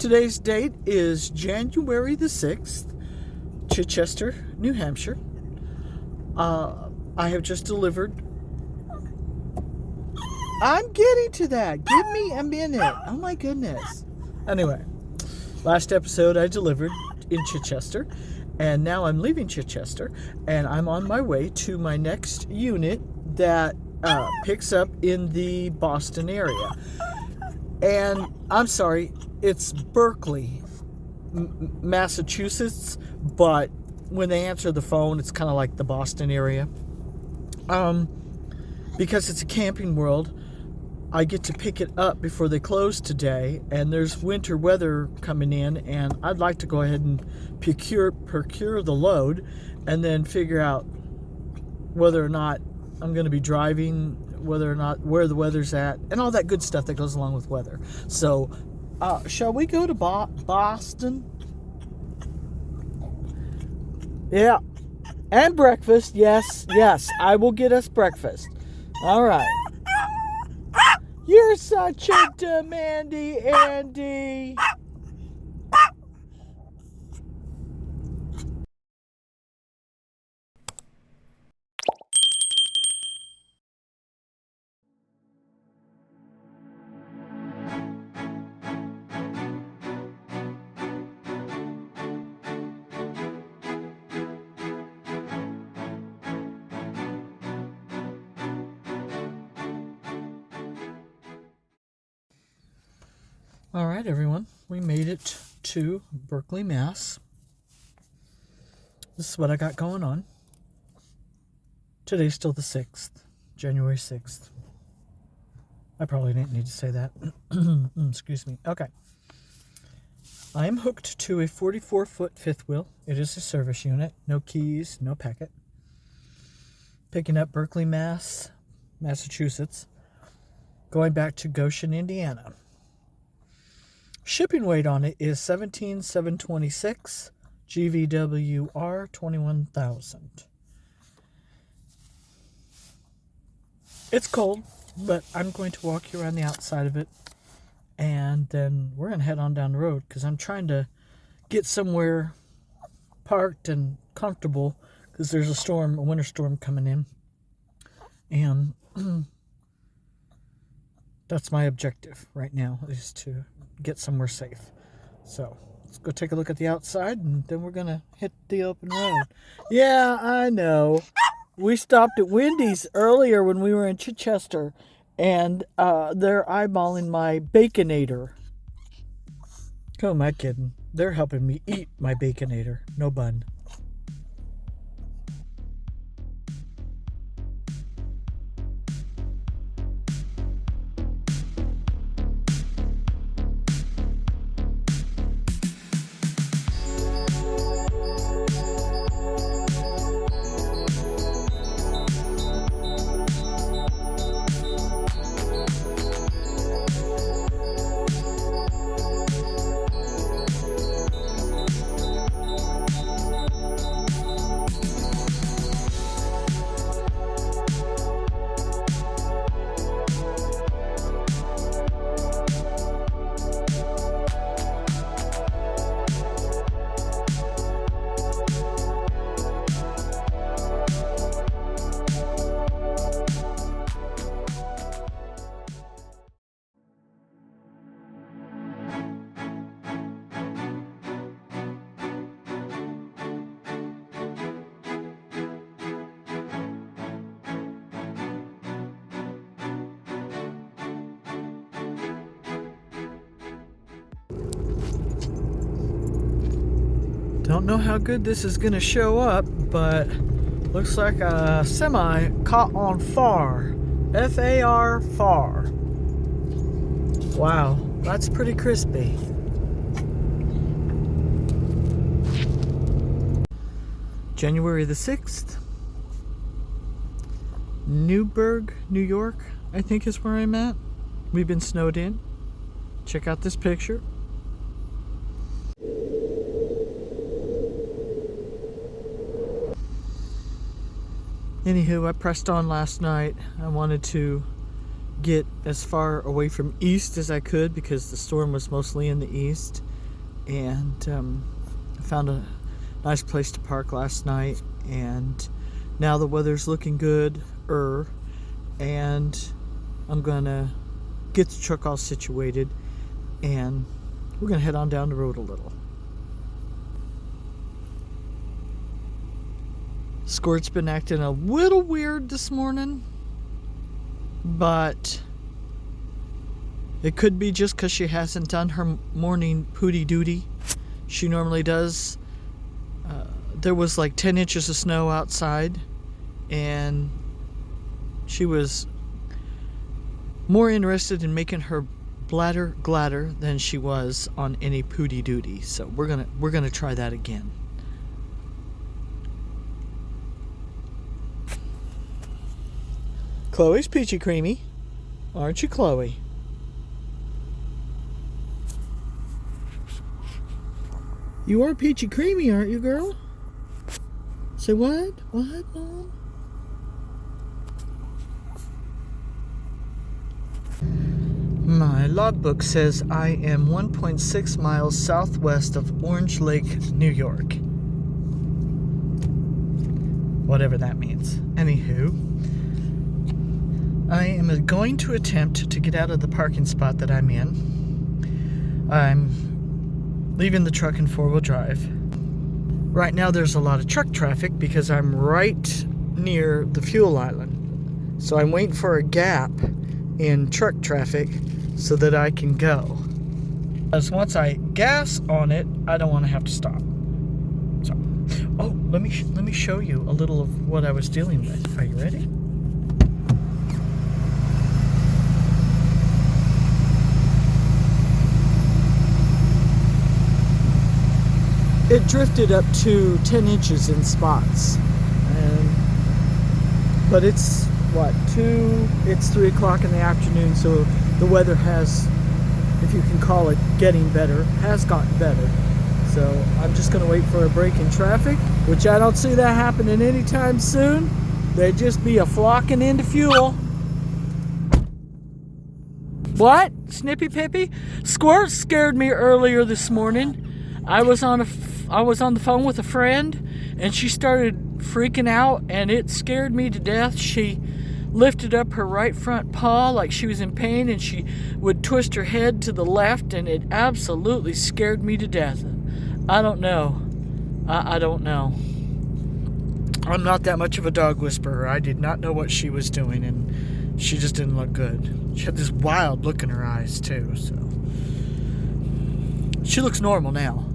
Today's date is January the 6th, Chichester, New Hampshire. I have just delivered. I'm getting to that. Give me a minute. Oh my goodness. Anyway, last episode I delivered in Chichester, and now I'm leaving Chichester, and I'm on my way to my next unit that picks up in the Boston area. And I'm sorry, it's Berkeley, Massachusetts, but when they answer the phone, it's kind of like the Boston area. Because it's a Camping World, I get to pick it up before they close today, and there's winter weather coming in, and I'd like to go ahead and procure the load, and then figure out whether or not I'm going to be driving, whether or not where the weather's at, and all that good stuff that goes along with weather. So, shall we go to Boston? Yeah, and breakfast. Yes, I will get us breakfast. All right. You're such a demandy Andy. All right, everyone. We made it to Berkeley, Mass. This is what I got going on. Today's still the 6th, January 6th. I probably didn't need to say that. Excuse me. Okay. I am hooked to a 44-foot fifth wheel. It is a service unit. No keys, no packet. Picking up Berkeley, Massachusetts. Going back to Goshen, Indiana. Shipping weight on it is 17,726, GVWR 21,000. It's cold, but I'm going to walk you around the outside of it, and then we're going to head on down the road because I'm trying to get somewhere parked and comfortable because there's a winter storm coming in, and that's my objective right now, is to get somewhere safe. So let's go take a look at the outside, and then we're gonna hit the open road. Yeah, I know. We stopped at Wendy's earlier when we were in Chichester, and they're eyeballing my Baconator. Who am I kidding? They're helping me eat my Baconator. No bun. Don't know how good this is going to show up, but looks like a semi caught on far. F-A-R, far. Wow, that's pretty crispy. January the 6th. Newburgh, New York, I think is where I'm at. We've been snowed in. Check out this picture. Anywho, I pressed on last night. I wanted to get as far away from east as I could because the storm was mostly in the east. and found a nice place to park last night, and now the weather's looking good, and I'm gonna get the truck all situated, and we're gonna head on down the road a little. Squirt's been acting a little weird this morning, but it could be just because she hasn't done her morning pooty duty. She normally does. There was like 10 inches of snow outside, and she was more interested in making her bladder gladder than she was on any pooty duty. So we're gonna try that again. Chloe's peachy creamy, aren't you, Chloe? You are peachy creamy, aren't you, girl? Say what? What, Mom? My logbook says I am 1.6 miles southwest of Orange Lake, New York. Whatever that means. Anywho, I am going to attempt to get out of the parking spot that I'm in. I'm leaving the truck in four-wheel drive. Right now there's a lot of truck traffic because I'm right near the fuel island. So I'm waiting for a gap in truck traffic so that I can go. Because once I gas on it, I don't want to have to stop. So, oh, let me show you a little of what I was dealing with. Are you ready? It drifted up to 10 inches in spots, but it's what, it's 3 o'clock in the afternoon, so the weather has, if you can call it getting better, has gotten better. So I'm just going to wait for a break in traffic, which I don't see that happening anytime soon. They'd just be flocking into fuel. What? Snippy Pippy? Squirt scared me earlier this morning. I was on the phone with a friend, and she started freaking out, and it scared me to death. She lifted up her right front paw like she was in pain, and she would twist her head to the left, and it absolutely scared me to death. I don't know. I don't know. I'm not that much of a dog whisperer. I did not know what she was doing, and she just didn't look good. She had this wild look in her eyes, too, so. She looks normal now.